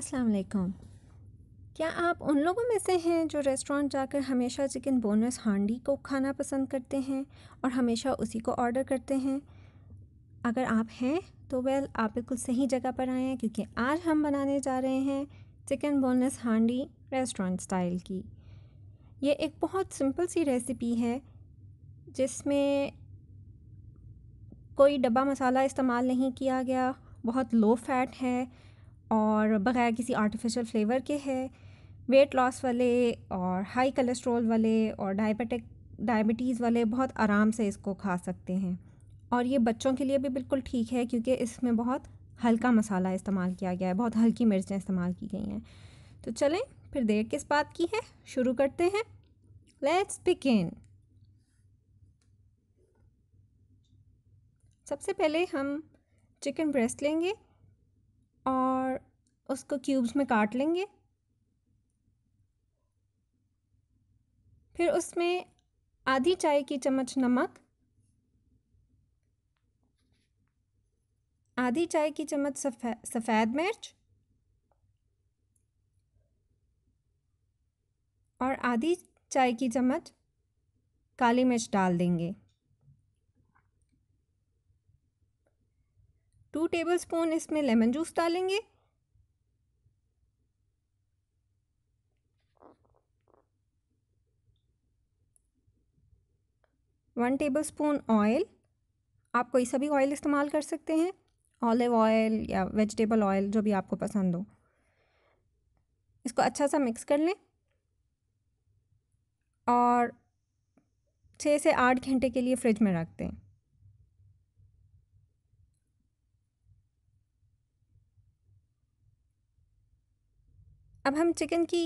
अस्सलाम वालेकुम। क्या आप उन लोगों में से हैं जो रेस्टोरेंट जाकर हमेशा चिकन बोनलेस हांडी को खाना पसंद करते हैं और हमेशा उसी को ऑर्डर करते हैं? अगर आप हैं तो आप बिल्कुल सही जगह पर आए हैं, क्योंकि आज हम बनाने जा रहे हैं चिकन बोनलेस हांडी रेस्टोरेंट स्टाइल की। ये एक बहुत सिंपल सी रेसिपी है जिसमें कोई डब्बा मसाला इस्तेमाल नहीं किया गया, बहुत लो फैट है और बग़ैर किसी आर्टिफिशियल फ्लेवर के है। वेट लॉस वाले और हाई कोलेस्ट्रॉल वाले और डायबिटीज़ वाले बहुत आराम से इसको खा सकते हैं। और ये बच्चों के लिए भी बिल्कुल ठीक है, क्योंकि इसमें बहुत हल्का मसाला इस्तेमाल किया गया है, बहुत हल्की मिर्चें इस्तेमाल की गई हैं। तो चलें, फिर देर किस बात की है, शुरू करते हैं। Let's begin. सबसे पहले हम चिकन ब्रेस्ट लेंगे और उसको क्यूब्स में काट लेंगे। फिर उसमें आधी चाय की चम्मच नमक, आधी चाय की चम्मच सफ़ेद मिर्च और आधी चाय की चम्मच काली मिर्च डाल देंगे। 2 टेबलस्पून इसमें लेमन जूस डालेंगे। वन टेबलस्पून ऑयल, आप कोई सा भी ऑयल इस्तेमाल कर सकते हैं, ऑलिव ऑयल या वेजिटेबल ऑयल, जो भी आपको पसंद हो। इसको अच्छा सा मिक्स कर लें और 6 से 8 घंटे के लिए फ्रिज में रख दें। अब हम चिकन की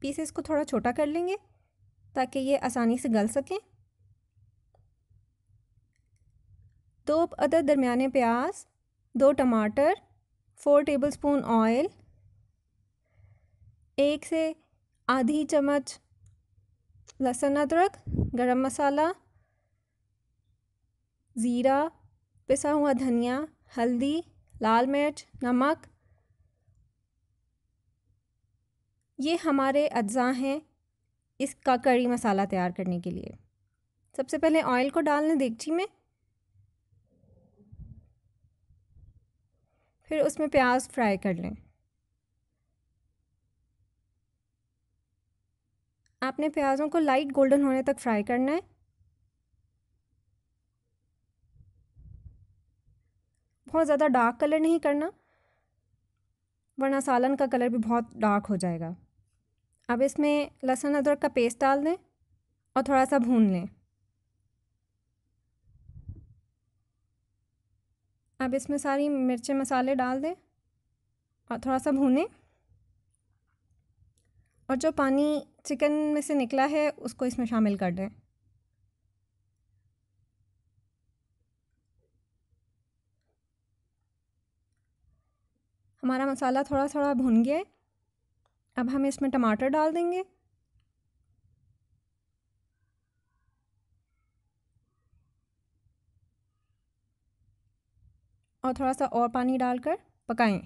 पीसेस को थोड़ा छोटा कर लेंगे ताकि ये आसानी से गल सकें। 2 अदद दरमियाने प्याज, 2 टमाटर, 4 टेबलस्पून ऑयल, 1 से आधी चम्मच लहसुन अदरक, गरम मसाला, ज़ीरा, पिसा हुआ धनिया, हल्दी, लाल मिर्च, नमक। ये हमारे अज्जा हैं इसका करी मसाला तैयार करने के लिए। सबसे पहले ऑयल को डाल लें देगची में, फिर उसमें प्याज फ्राई कर लें। आपने प्याज़ों को लाइट गोल्डन होने तक फ्राई करना है। बहुत ज़्यादा डार्क कलर नहीं करना, वरना सालन का कलर भी बहुत डार्क हो जाएगा। अब इसमें लहसुन अदरक का पेस्ट डाल दें और थोड़ा सा भून लें। अब इसमें सारी मिर्चें मसाले डाल दें और थोड़ा सा भूनें, और जो पानी चिकन में से निकला है उसको इसमें शामिल कर दें। हमारा मसाला थोड़ा थोड़ा भुन गया है। अब हम इसमें टमाटर डाल देंगे और थोड़ा सा और पानी डालकर पकाएं।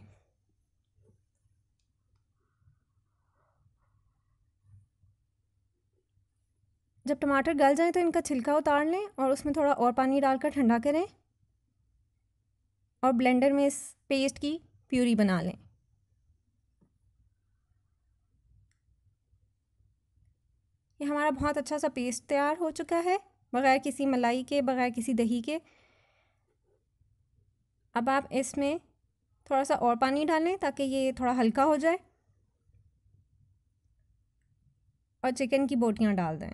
जब टमाटर गल जाए तो इनका छिलका उतार लें और उसमें थोड़ा और पानी डालकर ठंडा करें और ब्लेंडर में इस पेस्ट की प्यूरी बना लें। ये हमारा बहुत अच्छा सा पेस्ट तैयार हो चुका है, बग़ैर किसी मलाई के, बग़ैर किसी दही के। अब आप इसमें थोड़ा सा और पानी डालें ताकि ये थोड़ा हल्का हो जाए और चिकन की बोटियां डाल दें।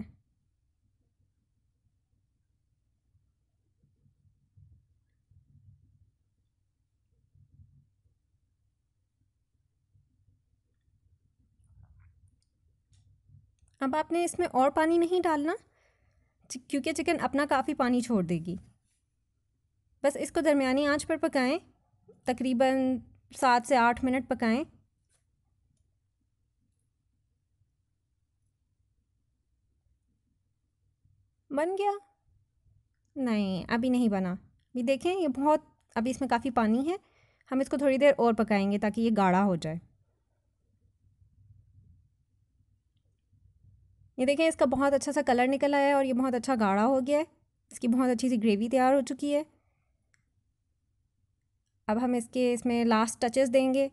अब आपने इसमें और पानी नहीं डालना, क्योंकि चिकन अपना काफ़ी पानी छोड़ देगी। बस इसको दरमियानी आंच पर पकाएं, तकरीबन 7 से 8 मिनट पकाएं। बन गया? नहीं, अभी नहीं बना। ये देखें, ये बहुत, अभी इसमें काफ़ी पानी है। हम इसको थोड़ी देर और पकाएंगे ताकि ये गाढ़ा हो जाए। ये देखें, इसका बहुत अच्छा सा कलर निकल आया है और ये बहुत अच्छा गाढ़ा हो गया है। इसकी बहुत अच्छी सी ग्रेवी तैयार हो चुकी है। अब हम इसमें लास्ट टचेस देंगे।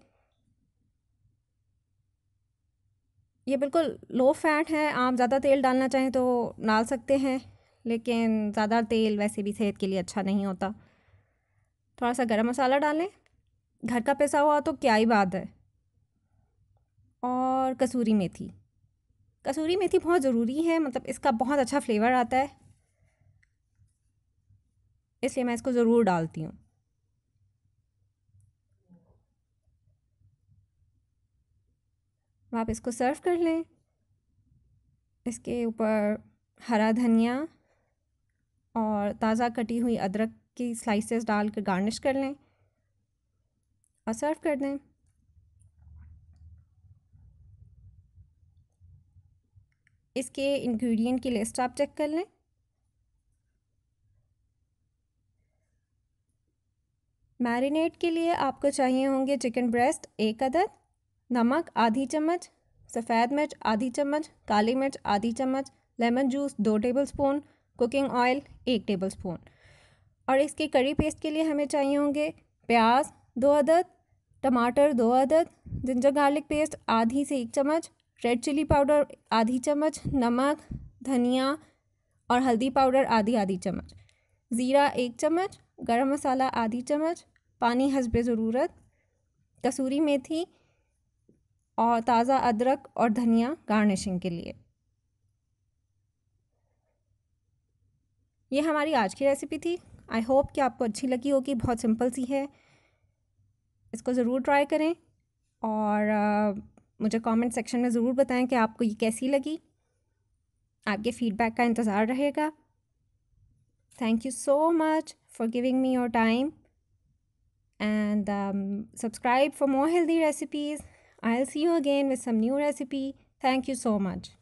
ये बिल्कुल लो फैट है, आप ज़्यादा तेल डालना चाहें तो डाल सकते हैं, लेकिन ज़्यादा तेल वैसे भी सेहत के लिए अच्छा नहीं होता। थोड़ा सा गरम मसाला डालें, घर का पिसा हुआ तो क्या ही बात है। और कसूरी मेथी, कसूरी मेथी बहुत ज़रूरी है, मतलब इसका बहुत अच्छा फ्लेवर आता है, इसलिए मैं इसको ज़रूर डालती हूँ। आप इसको सर्व कर लें। इसके ऊपर हरा धनिया और ताज़ा कटी हुई अदरक की स्लाइसेस डाल कर गार्निश कर लें और सर्व कर दें। इसके इंग्रेडिएंट की लिस्ट आप चेक कर लें। मैरिनेट के लिए आपको चाहिए होंगे चिकन ब्रेस्ट 1 अदद, नमक आधी चम्मच, सफ़ेद मिर्च आधी चम्मच, काली मिर्च आधी चम्मच, lemon juice 2 tablespoon, cooking oil 1 tablespoon. और इसके करी पेस्ट के लिए हमें चाहिए होंगे प्याज 2 अदद, टमाटर 2 अदद, जिंजर गार्लिक पेस्ट आधी से 1 चम्मच, रेड चिली पाउडर आधी चम्मच, नमक, धनिया और हल्दी पाउडर आधी आधी चम्मच, ज़ीरा 1 चम्मच, गरम मसाला आधी चम्मच, पानी हस्बे ज़रूरत, कसूरी मेथी और ताज़ा अदरक और धनिया गार्निशिंग के लिए। ये हमारी आज की रेसिपी थी। आई होप कि आपको अच्छी लगी होगी, बहुत सिंपल सी है। इसको ज़रूर ट्राई करें और मुझे कमेंट सेक्शन में ज़रूर बताएं कि आपको ये कैसी लगी। आपके फीडबैक का इंतज़ार रहेगा। Thank you so much for giving me your time and subscribe for more healthy recipes. I'll see you again with some new recipe. Thank you so much.